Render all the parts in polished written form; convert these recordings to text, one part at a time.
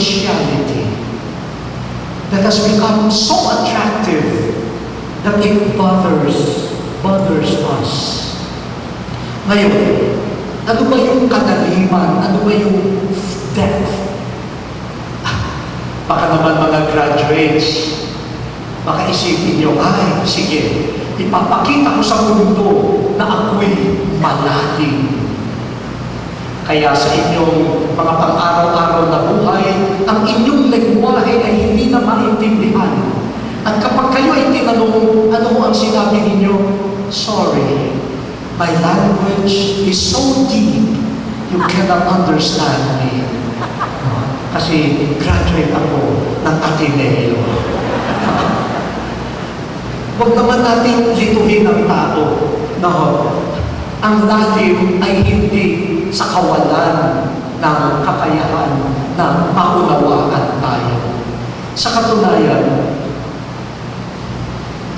superficiality that has become so attractive that it bothers us. Ngayon, ano ba yung kadaliman? Ano ba yung depth? Baka naman mga graduates, baka isipin nyo, ay, sige, ipapakita ko sa mundo na ako'y malalim. Kaya sa inyong mga pang-araw-araw na buhay, ang inyong lengguwahe ay hindi na maintindihan. At kapag kayo ay tinanong, ano ang sinabi ninyo? Sorry, my language is so deep, you cannot understand me. Kasi graduate ako ng Ateneo. Huwag naman natin lituhin ang tao. No? Ang lalim ay hindi sa kawalan ng kakayahan na maunawaan tayo. Sa katunayan,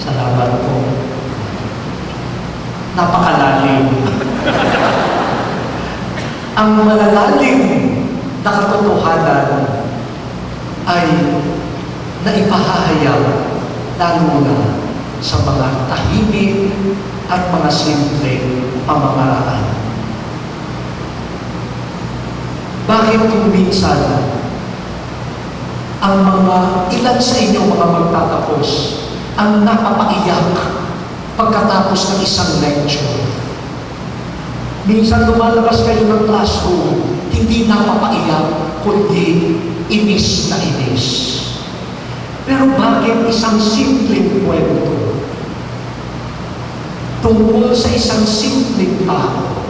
salamat po, napakalalim. Ang malalalim na katotohanan ay naipahahayag lalo na sa mga tahimik at mga simpleng pamamaraan. Bakit kung minsan ang mga ilan sa inyong mga magtatapos ang napapaiyak pagkatapos ng isang lecture? Minsan lumalabas kayo ng classroom, hindi napapaiyak, kundi inis na inis. Pero bakit isang simpleng kwento tungkol sa isang simpleng tao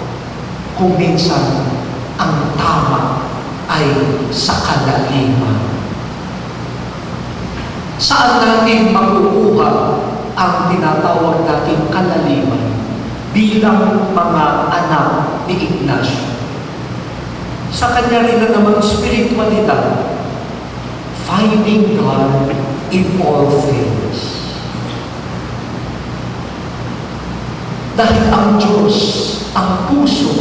kung minsan ang tama ay sa kalaliman? Saan natin makukuha ang tinatawag nating kalaliman bilang mga anak ni Ignacio? Sa kanya rin na namang spiritualidad, finding God in all things. Dahil ang Diyos, ang puso,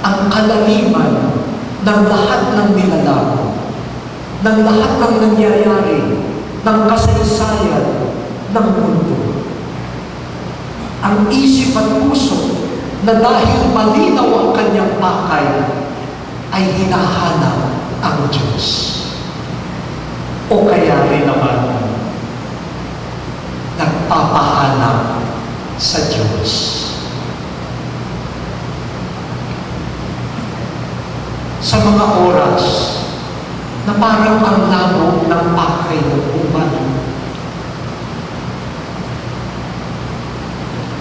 ang kalaliman ng lahat ng nilalang, ng lahat ng nangyayari, ng kasaysayan ng mundo. Ang isip at puso na dahil malinaw ang kanyang pakay, ay hinahanap ang Diyos. O kaya rin naman, nagpapahanap sa Diyos. Sa mga oras na parang ang labo ng pakay ng buhay.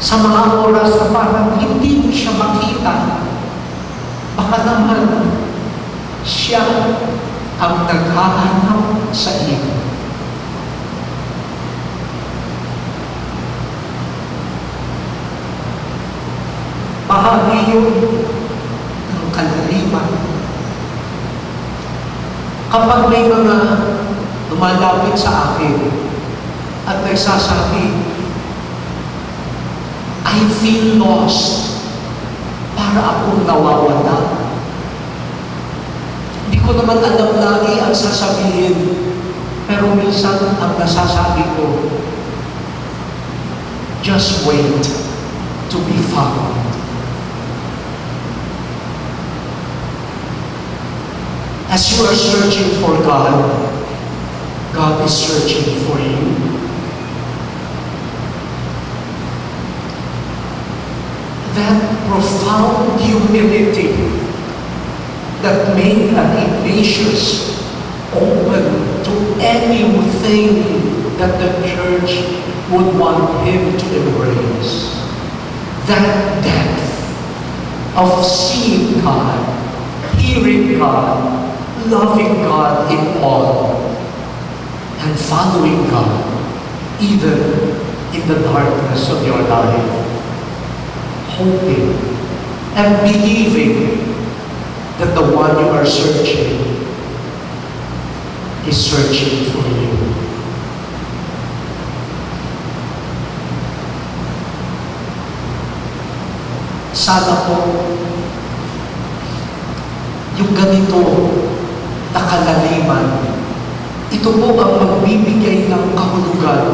Sa mga oras na parang hindi mo siya makita, baka naman siya ang naghahanap sa iyo. Bahagi yun ng kalaliman. Kapag may mga lumalapit sa akin at nagsasabi, I feel lost, para akong nawawala. Hindi ko naman alam lagi ang sasabihin, pero minsan ang nasasabi ko, just wait to be found. As you are searching for God, God is searching for you. That profound humility that made an Ignatius open to anything that the church would want him to embrace. That depth of seeing God, hearing God, loving God in all, and following God even in the darkness of your life, hoping and believing that the one you are searching is searching for you. Sana po yung ganito na kalaliman. Ito po ang magbibigay ng kahulugan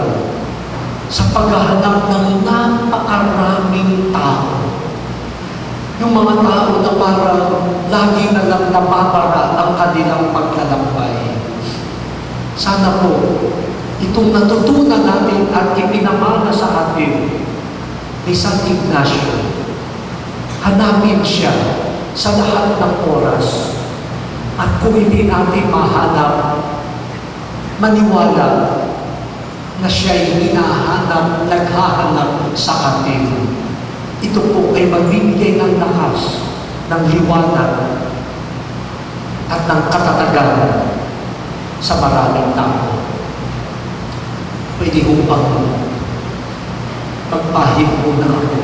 sa paghahanap ng napakaraming tao. Yung mga tao na parang lagi na lang nababara ang kanilang paglalakbay. Sana po, itong natutunan natin at ipinamana sa atin ni San Ignacio, hanapin siya sa lahat ng oras. At kung hindi natin mahanap, maniwala na siya'y hinahanap, naghahanap sa atin. Ito po ay magbibigay ng lakas, ng liwanag, at ng katatagan sa maraming tao. Pwede ko bang magpahid muna ako?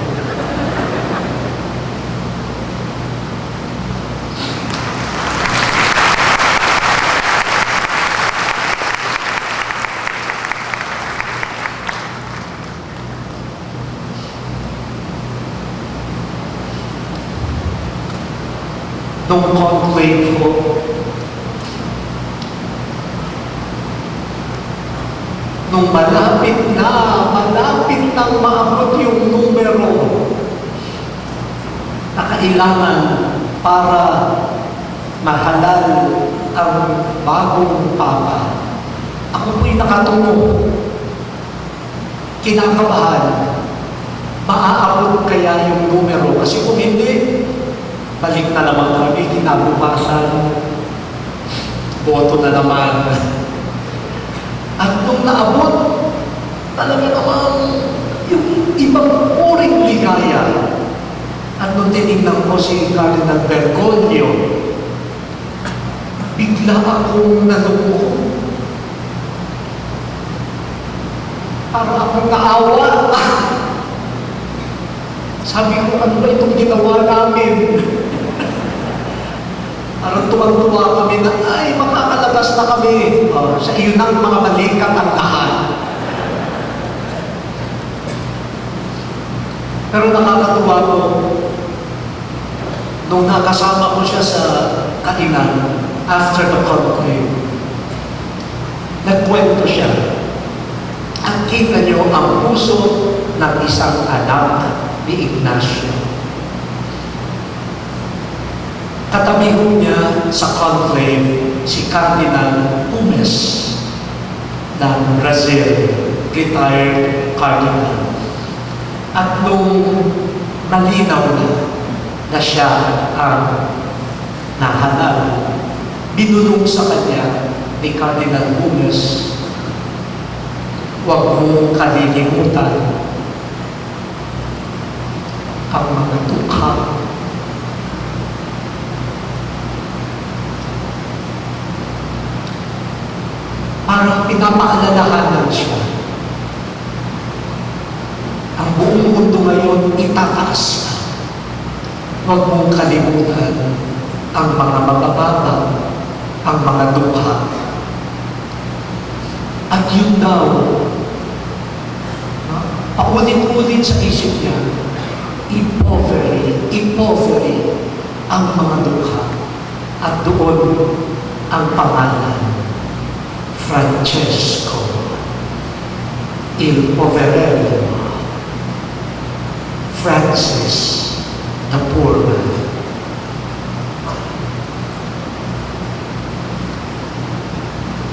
Nung conclave ko, nung malapit nang maabot yung numero na kailangan para mahalal ang bagong papa, ako po'y nakatungo, kinakabahan, maaabot kaya yung numero, kasi kung hindi, balik na naman kami, kinabukasan, boto na naman. At nung naabot, talaga naman yung ibang uring ligaya. At nung tinignan ko si Cardinal Bergoglio, bigla akong nalungkot. Para akong naawa. Sabi ko, ano ba itong ginawa namin? Parang tuwang-tuwa kami na, ay, makakalabas na kami. Sa iyo ng mga balikat ang lahat. Pero nakakatuwa ko, nung nakasama ko siya sa kainan, after the conclave, nagkwento siya. At kita niyo ang puso ng isang anak ni Ignacio. Katabi niya sa conclave si Cardinal Humes ng Brazil, retired cardinal. At nung malinaw na siya ang nahalal, binulong sa kanya ni Cardinal Humes, huwag mong kalilimutan ang mga dukha. Parang pinapaalalahanan siya. Ang buong mundo ngayon itataas ka. Huwag mong kalimutan ang mga mabababa, ang mga dukha. At yun daw, paulit-ulit sa isip niya, ipoveri ang mga dukha. At doon ang pangalan, Francesco il Poverello, Francis the poor man.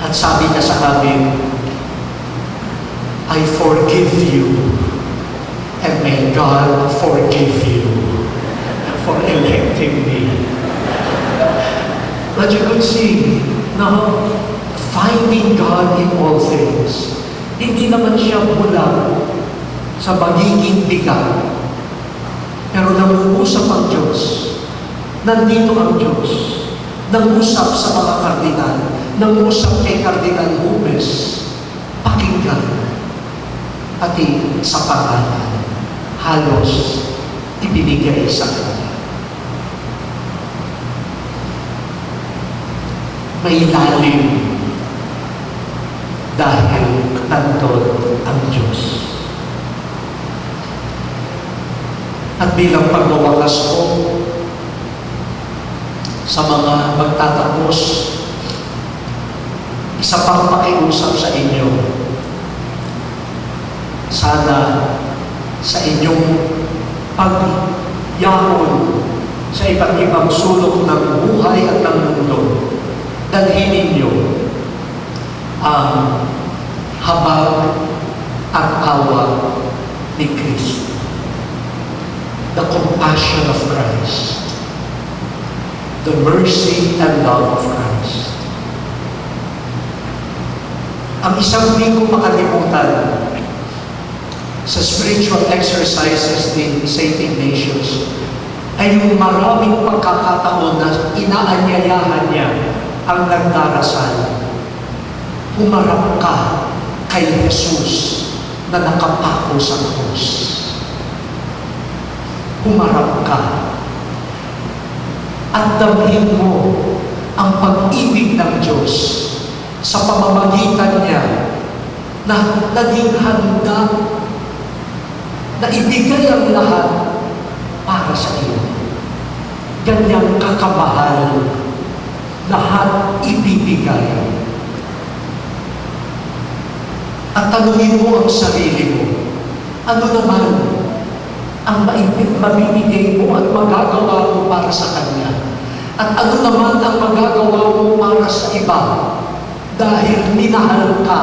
At sabi niya sa amin, I forgive you and may God forgive you for electing me. But you could see, now, finding God in all things. Hindi naman siya bulag sa magiging bigat. Pero nangungusap ang Diyos. Nandito ang Diyos. Nangusap sa mga kardinal. Nangusap kay Cardinal Humes. Pakinggan. Pati sa pangalan. Halos ibinigay sa kanya. May lalim dahil nandun ang Diyos. At bilang pagwawakas ko sa mga magtatapos Isa pang pakiusap sa inyo, sana sa inyong pagyakon sa iba't ibang sulok ng buhay at ng mundo, dalhin ninyo ang habag at awa ni Kristo. The compassion of Christ. The mercy and love of Christ. Ang isang di ko makalimutan sa spiritual exercises ni St. Ignatius ay yung maraming pagkakataon na inaanyayahan niya ang nagdarasal. Humarap ka kay Jesus na nakapako sa krus. Humarap ka at damhin mo ang pag-ibig ng Diyos sa pamamagitan niya na naging handa na ibigay ang lahat para sa iyo. Ganyang kakamahal, lahat ibibigay. At tanungin mo ang sarili mo, ano naman ang mabibigay mo at magagawa mo para sa Kanya? At ano naman ang magagawa mo para sa iba dahil minahal ka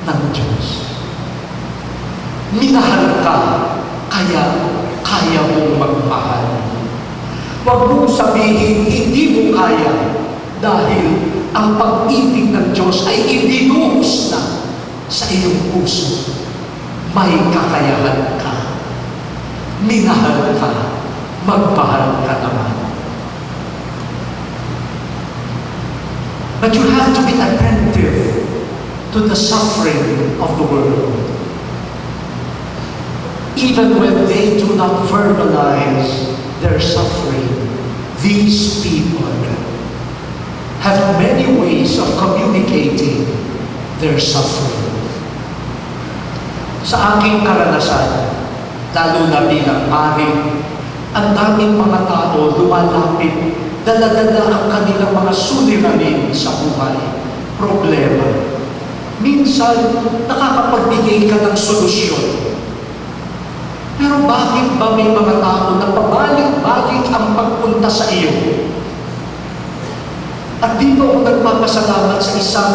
ng Diyos? Minahal ka, kaya kaya mong magmahal. Huwag mong sabihin, hindi mo kaya dahil ang pag-ibig ng Diyos ay ibinuhos na sa iyong puso. May kakayahan ka. Minahal ka, magmahal ka naman. But you have to be attentive to the suffering of the world. Even when they do not verbalize their suffering, these people have many ways of communicating their suffering. Sa aking karanasan, lalo na bilang pari, ang daming mga tao lumalapit, dala-dala ang kanilang mga suliranin sa buhay, problema. Minsan, nakakapagbigay ka ng solusyon. Pero bakit ba may mga tao na pabalik-balik ang pagpunta sa iyo? At dito ako nagpapasalamat sa isang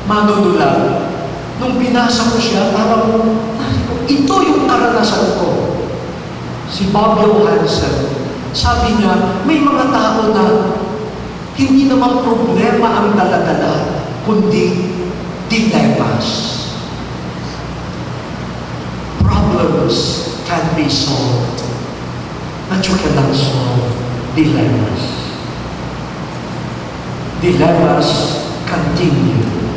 manunulat. Nung binasa ko siya, parang, ito yung karanasan ko. Si Bob Johansen, sabi niya, may mga tao na hindi naman problema ang dala-dala, kundi dilemmas. Problems can be solved, but you cannot solve dilemmas. Dilemmas continue.